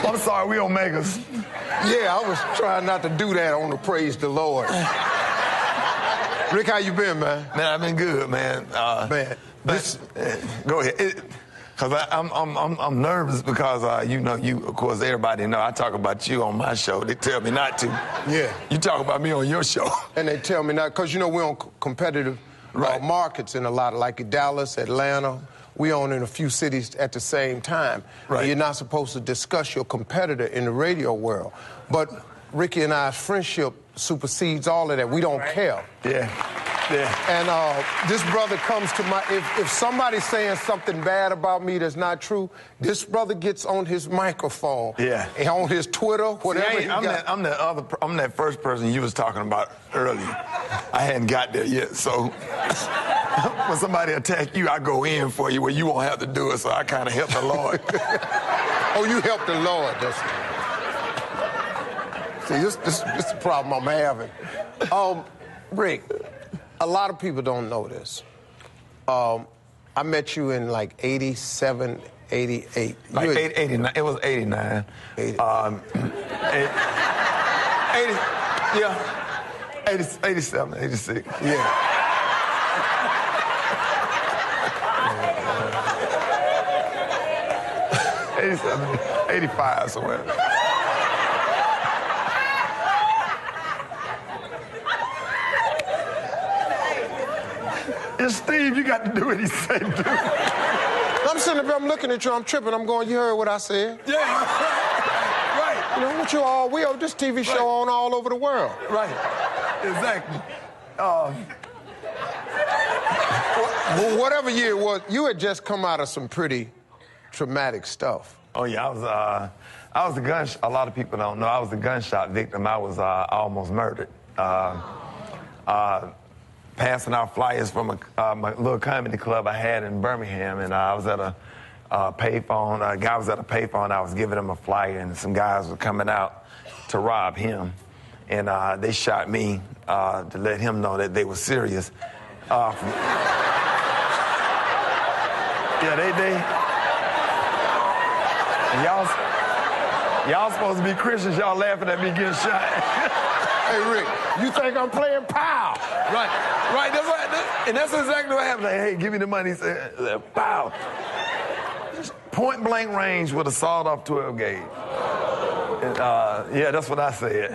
I'm sorry, we Omegas. Yeah, I was trying not to do that on the Praise the Lord. Rick, how you been, man? Man, I've been good, man. Go ahead. Because I'm nervous because, you know, of course, everybody know I talk about you on my show. They tell me not to. Yeah. You talk about me on your show. And they tell me not, because, you know, we're on competitive markets in a lot, like Dallas, Atlanta. We own in a few cities at the same time. Right. You're not supposed to discuss your competitor in the radio world. But Ricky and I's friendship supersedes all of that. We don't care. Yeah. And this brother comes to my... If somebody's saying something bad about me that's not true, this brother gets on his microphone. Yeah. And on his Twitter, whatever. I'm that first person you was talking about earlier. I hadn't got there yet, so when somebody attack you, I go in for you where you won't have to do it, so I kind of help the Lord. Oh, you help the Lord. See, this is the problem I'm having. Rick, a lot of people don't know this. I met you in like 87, 88. Like 89. It was 89. 80. 80, yeah. 87, 86. Yeah. 87, 85 somewhere. It's Steve, you got to do what he said do. I'm sitting up there, I'm looking at you, I'm tripping, I'm going, you heard what I said? Yeah, right. You know, what you all, we have this TV show on all over the world. Right, exactly. Well, whatever year it was, you had just come out of some pretty traumatic stuff. Oh, yeah, I was a gunshot, a lot of people don't know, I was a gunshot victim. I was almost murdered. Passing out flyers from my little comedy club I had in Birmingham, and I was at a payphone. A guy was at a payphone. I was giving him a flyer, and some guys were coming out to rob him, and they shot me to let him know that they were serious. Yeah, y'all supposed to be Christians. Y'all laughing at me getting shot. Hey, Rick, you think I'm playing pow? Right. And that's exactly what happened. Like, hey, give me the money. He said, pow. Just point blank range with a sawed off 12 gauge. And, yeah, that's what I said.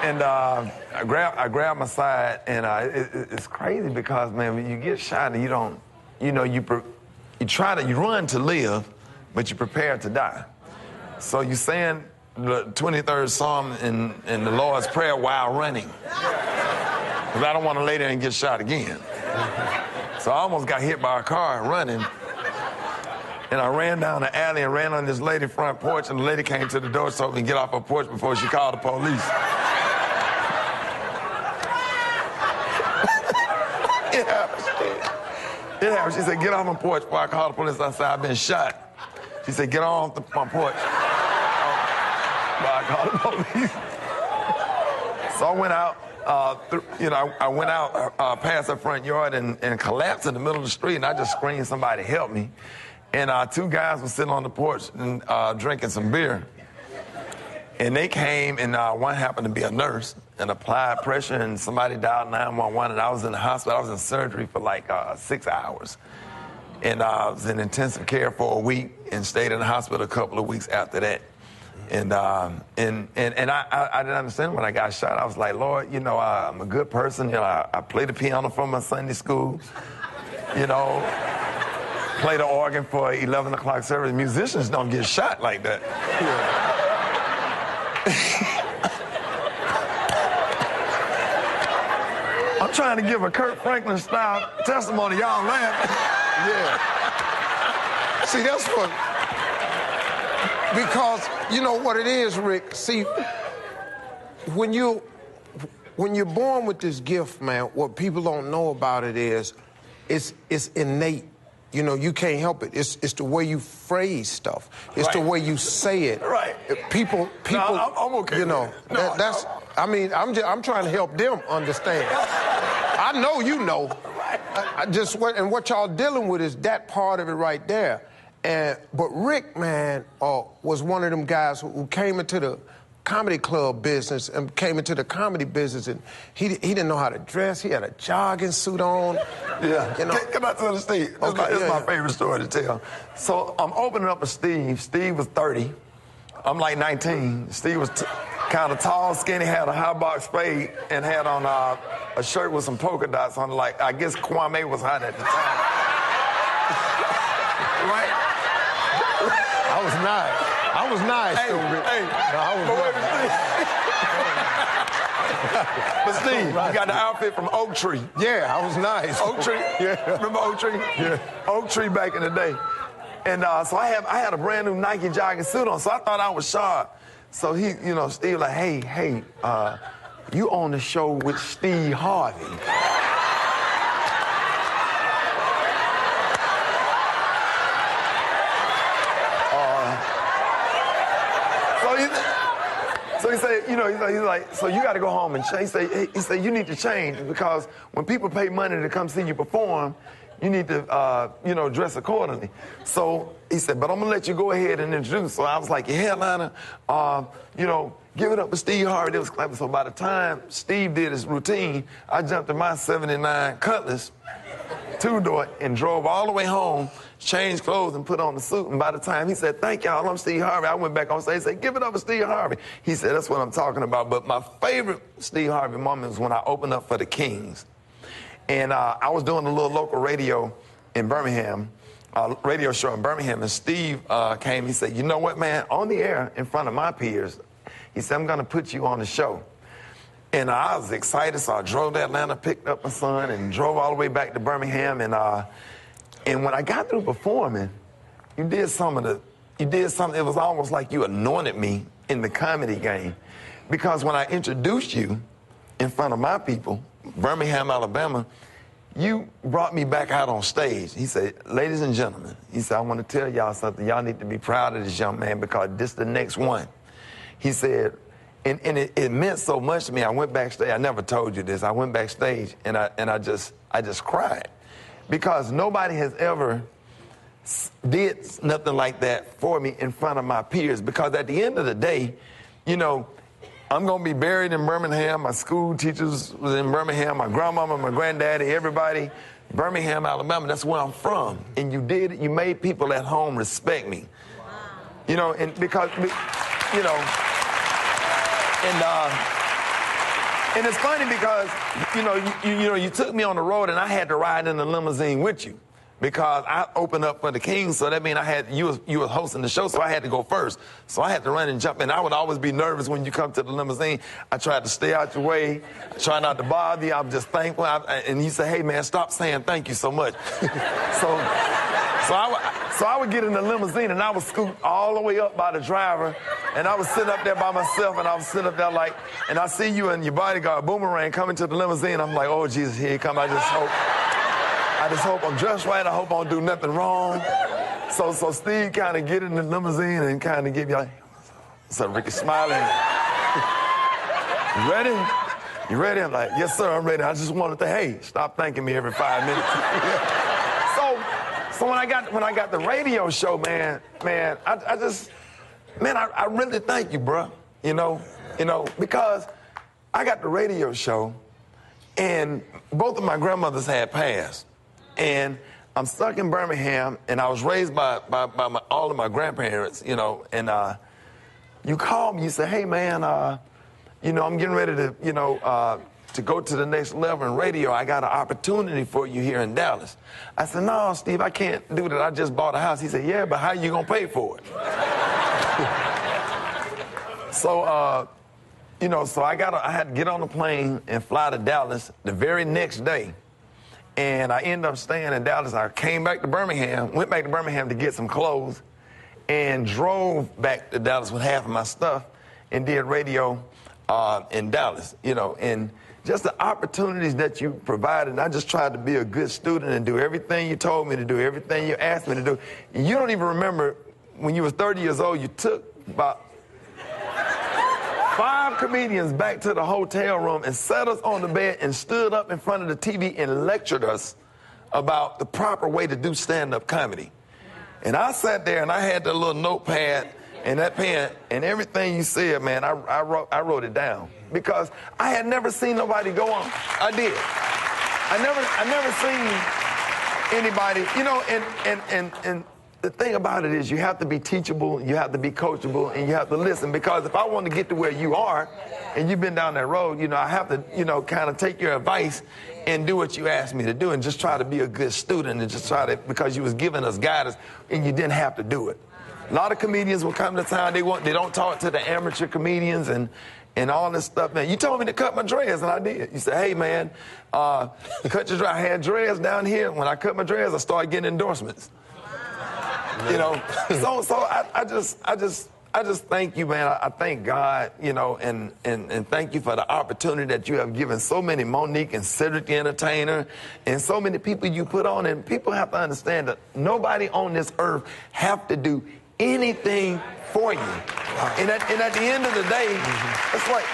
And I grabbed my side, and it's crazy because, man, when you get shot and you don't, you know, you run to live, but you prepare to die. So you're saying the 23rd Psalm in the Lord's Prayer while running. Because I don't want to lay there and get shot again. So I almost got hit by a car running. And I ran down the alley and ran on this lady's front porch, and the lady came to the door so we can get off her porch before she called the police. It happened. She said, get off my porch before I call the police. I said, I've been shot. She said, get off my porch. I called the police. So I went out, I went out past her front yard and collapsed in the middle of the street, and I just screamed, somebody help me. And two guys were sitting on the porch and drinking some beer. And they came, and one happened to be a nurse, and applied pressure, and somebody dialed 911, and I was in the hospital. I was in surgery for like 6 hours. And I was in intensive care for a week and stayed in the hospital a couple of weeks after that. And I didn't understand when I got shot. I was like, Lord, you know, I'm a good person. You know, I play the piano for my Sunday school. You know, play the organ for 11 o'clock service. Musicians don't get shot like that. Yeah. I'm trying to give a Kirk Franklin style testimony. Y'all laughing. Yeah. See, that's what. Because you know what it is, Rick. See, when you're born with this gift, man, what people don't know about it is, it's innate. You know, you can't help it. It's the way you phrase stuff. It's the way you say it. Right. People. No, I'm okay. You know, I'm trying to help them understand. I know you know. And what y'all dealing with is that part of it right there. But Rick, man, was one of them guys who came into the comedy club business and came into the comedy business, and he didn't know how to dress. He had a jogging suit on. Yeah. You know. Can I tell Steve? This is my favorite story to tell. So I'm opening up with Steve. Steve was 30. I'm like 19. Steve was kind of tall, skinny, had a high box fade, and had on a shirt with some polka dots on it. Like, I guess Kwame was hot at the time. Right? I was nice. I was nice. Hey, no, I was but Steve, you got the outfit from Oak Tree. Yeah, I was nice. Oak Tree? Yeah. Remember Oak Tree? Yeah. Oak Tree back in the day. And so I had a brand new Nike jogging suit on, so I thought I was sharp. So he, Steve like, hey, you on the show with Steve Harvey. So he said, he's like, so you got to go home and change. He said, you need to change because when people pay money to come see you perform, you need to, dress accordingly. So he said, but I'm going to let you go ahead and introduce. So I was like, your headliner, give it up for Steve Harvey. They was clapping. So by the time Steve did his routine, I jumped in my 79 Cutlass, two-door, and drove all the way home, changed clothes, and put on the suit. And by the time he said, thank y'all, I'm Steve Harvey, I went back on stage and said, give it up for Steve Harvey. He said, that's what I'm talking about. But my favorite Steve Harvey moment was when I opened up for the Kings. And I was doing a little local radio in Birmingham, radio show in Birmingham, and Steve came. He said, you know what, man, on the air in front of my peers, he said, I'm going to put you on the show. And I was excited, so I drove to Atlanta, picked up my son, and drove all the way back to Birmingham. And when I got through performing, you did something, it was almost like you anointed me in the comedy game. Because when I introduced you in front of my people, Birmingham, Alabama, you brought me back out on stage. He said, ladies and gentlemen, he said, I want to tell y'all something. Y'all need to be proud of this young man because this is the next one. He said, and it meant so much to me. I went backstage. I never told you this. I went backstage and I just cried because nobody has ever did nothing like that for me in front of my peers. Because at the end of the day, I'm going to be buried in Birmingham. My school teachers was in Birmingham. My grandmama, my granddaddy, everybody. Birmingham, Alabama, that's where I'm from. And you made people at home respect me. Wow. And because, and it's funny because, you took me on the road and I had to ride in the limousine with you. Because I opened up for the Kings, so that means you were hosting the show, so I had to go first. So I had to run and jump in. I would always be nervous when you come to the limousine. I tried to stay out your way, try not to bother you. I'm just thankful. And you say, hey, man, stop saying thank you so much. so I would get in the limousine, and I would scoot all the way up by the driver, and I was sitting up there by myself, and I was sitting up there and I see you and your bodyguard, Boomerang, coming to the limousine. I'm like, oh, Jesus, here he come. I just hope I'm dressed right. I hope I don't do nothing wrong. So Steve kind of get in the limousine and kind of give you like, what's up, Rickey Smiley? You ready? You ready? I'm like, yes, sir, I'm ready. I just wanted to, hey, stop thanking me every 5 minutes. So when I got the radio show, man, I really thank you, bro. Because I got the radio show, and both of my grandmothers had passed. And I'm stuck in Birmingham, and I was raised by all of my grandparents, and you called me, you said, hey, man, I'm getting ready to go to the next level in radio. I got an opportunity for you here in Dallas. I said, no, Steve, I can't do that. I just bought a house. He said, yeah, but how you going to pay for it? So I had to get on the plane and fly to Dallas the very next day. And I ended up staying in Dallas. I came back to Birmingham, went back to Birmingham to get some clothes, and drove back to Dallas with half of my stuff and did radio in Dallas, and just the opportunities that you provided. I just tried to be a good student and do everything you told me to do, everything you asked me to do. You don't even remember when you were 30 years old, you took about 5 brought comedians back to the hotel room and sat us on the bed and stood up in front of the TV and lectured us about the proper way to do stand-up comedy. And I sat there and I had that little notepad and that pen, and everything you said, man, I wrote it down because I had never seen nobody go on. I did. I never seen anybody, you know, and the thing about it is you have to be teachable, you have to be coachable, and you have to listen, because if I want to get to where you are and you've been down that road, you know, I have to, you know, kind of take your advice and do what you asked me to do and just try to be a good student and just try to, because you was giving us guidance and you didn't have to do it. A lot of comedians will come to town, they don't talk to the amateur comedians and all this stuff. Man, you told me to cut my dreads, and I did. You said, hey, man, cut your dreads. I had dreads down here. When I cut my dreads, I started getting endorsements. You know, so I just thank you, man. I thank God, you know, and thank you for the opportunity that you have given so many, Monique and Cedric the Entertainer, and so many people you put on. And people have to understand that nobody on this earth have to do anything for you. And at the end of the day, it's like,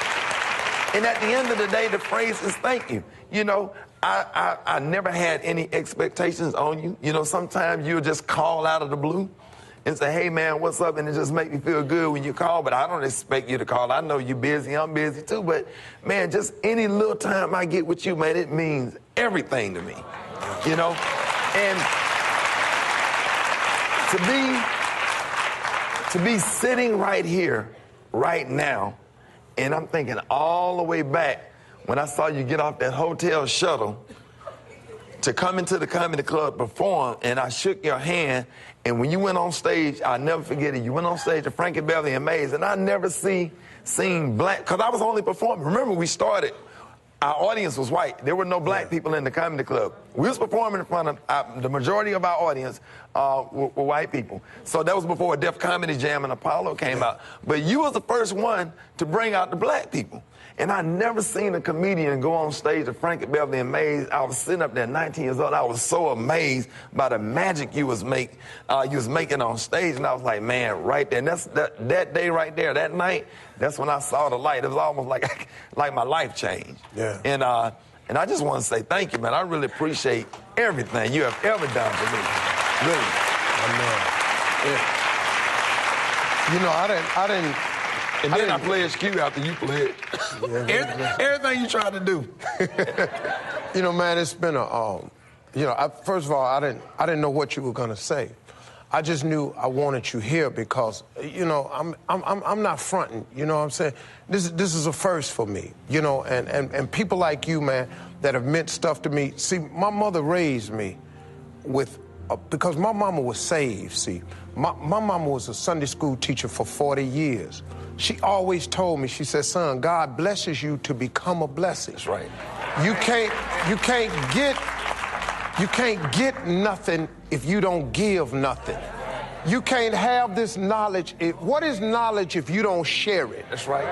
and at the end of the day, the phrase is thank you. You know, I never had any expectations on you. You know, sometimes you'll just call out of the blue and say, hey, man, what's up? And it just makes me feel good when you call, but I don't expect you to call. I know you're busy, I'm busy too, but, man, just any little time I get with you, man, it means everything to me, you know? And to be sitting right here, right now, and I'm thinking all the way back when I saw you get off that hotel shuttle to come into the comedy club, perform, and I shook your hand, and when you went on stage, I'll never forget it, you went on stage at Frankie Beverly and Mays, and I never seen black, because I was only performing. Remember, we started, our audience was white. There were no black people in the comedy club. We was performing in front of, the majority of our audience were white people. So that was before Def Comedy Jam and Apollo came out. But you was the first one to bring out the black people. And I never seen a comedian go on stage at Frankie Beverly and Mays. I was sitting up there 19 years old. I was so amazed by the magic you was making on stage. And I was like, man, right there. And that day right there, that night, that's when I saw the light. It was almost like my life changed. Yeah. And I just want to say thank you, man. I really appreciate everything you have ever done for me. Really. Yeah. You know, I didn't. And then I played SQ after you played. Yeah, everything you tried to do. You know, man, it's been first of all, I didn't know what you were gonna say. I just knew I wanted you here because, you know, I'm not fronting. You know what I'm saying? This is a first for me. You know, and people like you, man, that have meant stuff to me. See, my mother raised me with. Because my mama was saved, see. My mama was a Sunday school teacher for 40 years. She always told me, she said, son, God blesses you to become a blessing. That's right. You can't get nothing if you don't give nothing. You can't have this knowledge. What is knowledge if you don't share it? That's right.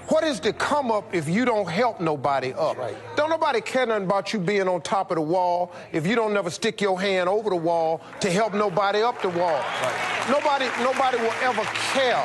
What is to come up if you don't help nobody up? Right. Don't nobody care nothing about you being on top of the wall if you don't never stick your hand over the wall to help nobody up the wall. Right. Nobody will ever care.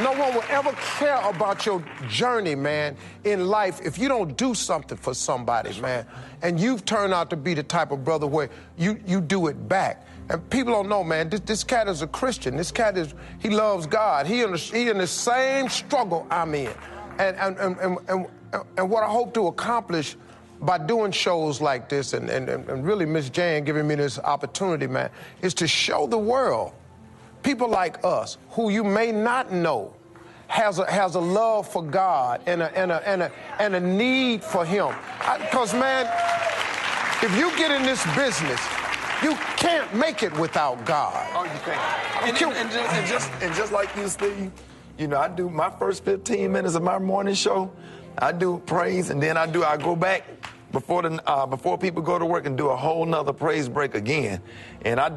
No one will ever care about your journey, man, in life if you don't do something for somebody, man. And you've turned out to be the type of brother where you do it back. And people don't know, man, this cat is a Christian. This cat he loves God. He in the same struggle I'm in. And what I hope to accomplish by doing shows like this and really Miss Jan giving me this opportunity, man, is to show the world people like us who you may not know has a love for God and a need for Him. Because, man, if you get in this business, you can't make it without God. Oh, you can't. And just like you, Steve, you know, I do my first 15 minutes of my morning show, I do praise, and then I go back before people go to work and do a whole nother praise break again. And I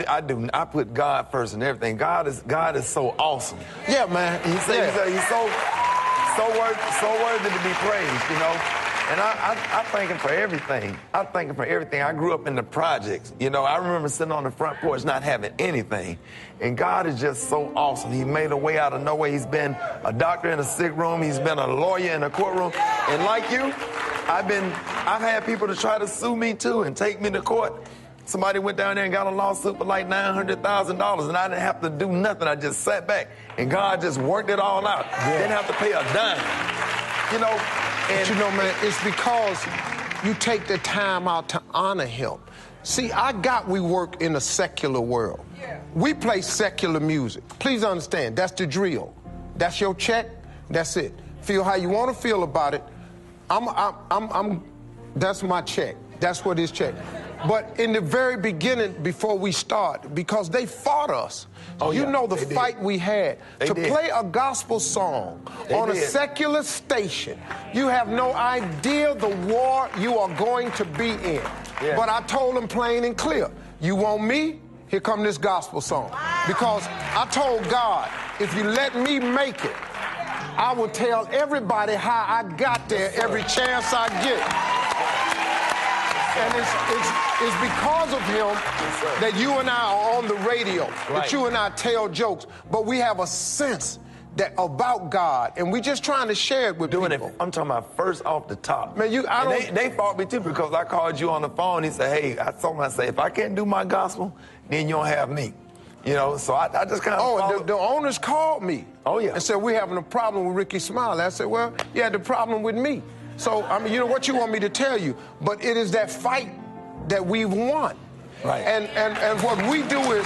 put God first and everything. God is so awesome. Yeah, man. He's so worthy to be praised, you know. And I thank him for everything. I thank him for everything. I grew up in the projects. You know, I remember sitting on the front porch not having anything. And God is just so awesome. He made a way out of nowhere. He's been a doctor in a sick room. He's been a lawyer in a courtroom. And like you, I've had people to try to sue me too and take me to court. Somebody went down there and got a lawsuit for like $900,000, and I didn't have to do nothing. I just sat back, and God just worked it all out. Yeah. Didn't have to pay a dime. You know, but you know, man, it's because you take the time out to honor him. See, we work in a secular world. Yeah. We play secular music. Please understand, that's the drill. That's your check. That's it. Feel how you want to feel about it. That's my check. That's what is check. But in the very beginning, before we start, because they fought us, you know the fight we had. To play a gospel song on a secular station, you have no idea the war you are going to be in. Yeah. But I told them plain and clear, you want me? Here come this gospel song. Because I told God, if you let me make it, I will tell everybody how I got there every chance I get. And it's because of him that you and I are on the radio, that you and I tell jokes, but we have a sense that about God, and we're just trying to share it with people. I'm talking about first off the top. Man, they fought me too because I called you on the phone. He said, hey, I told him, I said, if I can't do my gospel, then you don't have me. You know, so I just kind of the owners called me. Oh, yeah. And said, we're having a problem with Rickey Smiley. I said, well, you had the problem with me. So, I mean, you know what you want me to tell you, but it is that fight that we've won. Right. And what we do is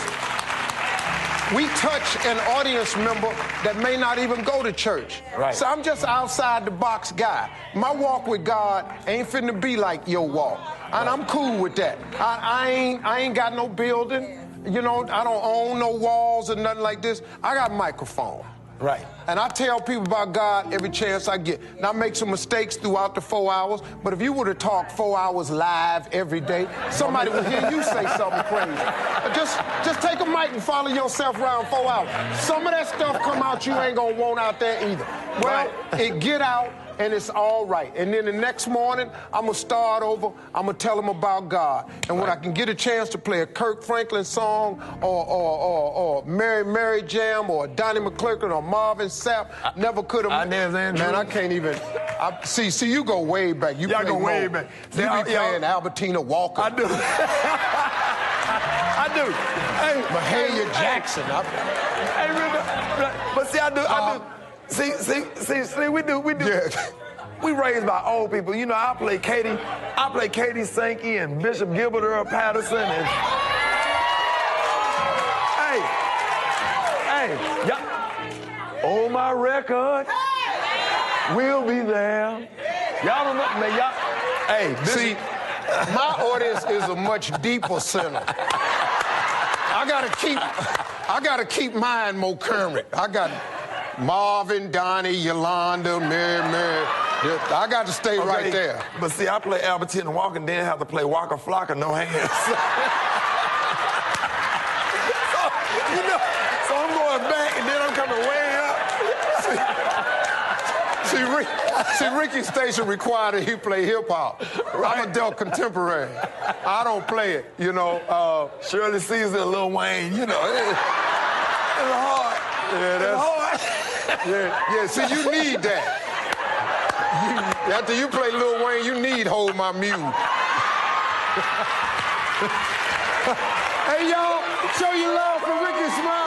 we touch an audience member that may not even go to church. Right. So I'm just outside the box guy. My walk with God ain't finna be like your walk. And I'm cool with that. I ain't got no building. You know, I don't own no walls or nothing like this. I got a microphone. Right. And I tell people about God every chance I get. Now, I make some mistakes throughout the 4 hours, but if you were to talk 4 hours live every day, somebody would hear you say something crazy. Just take a mic and follow yourself around 4 hours. Some of that stuff come out you ain't gonna want out there either. Well, it get out, and it's all right. And then the next morning, I'm going to start over. I'm going to tell them about God. And when I can get a chance to play a Kirk Franklin song or Mary Mary Jam or Donnie McClurkin or Marvin Sapp, never could have. Man, I can't even. See, you go way back. You go way back. You be playing Albertina Walker. I do. I do. Hey, Mahalia Jackson. But see, I do. See, we do. Yeah. We raised by old people. You know, I play Katie Sankey and Bishop Gilbert Earl Patterson and hey, on my record, we'll be there. Y'all don't know, man, y'all. Hey, see, my audience is a much deeper center. I gotta keep mine more current. I got Marvin, Donnie, Yolanda, Mary. I got to stay right there. But see, I play Albertina Walker and then have to play Waka Flocka, no hands. so I'm going back and then I'm coming way up. See, Ricky's station required that he play hip-hop. Right. I'm adult contemporary. I don't play it, you know. Shirley Caesar, Lil Wayne, you know. It's hard. Yeah, that's hard. Yeah, see, you need that. After you play Lil Wayne, you need Hold My Mule. Hey, y'all, show your love for Rickey Smiley.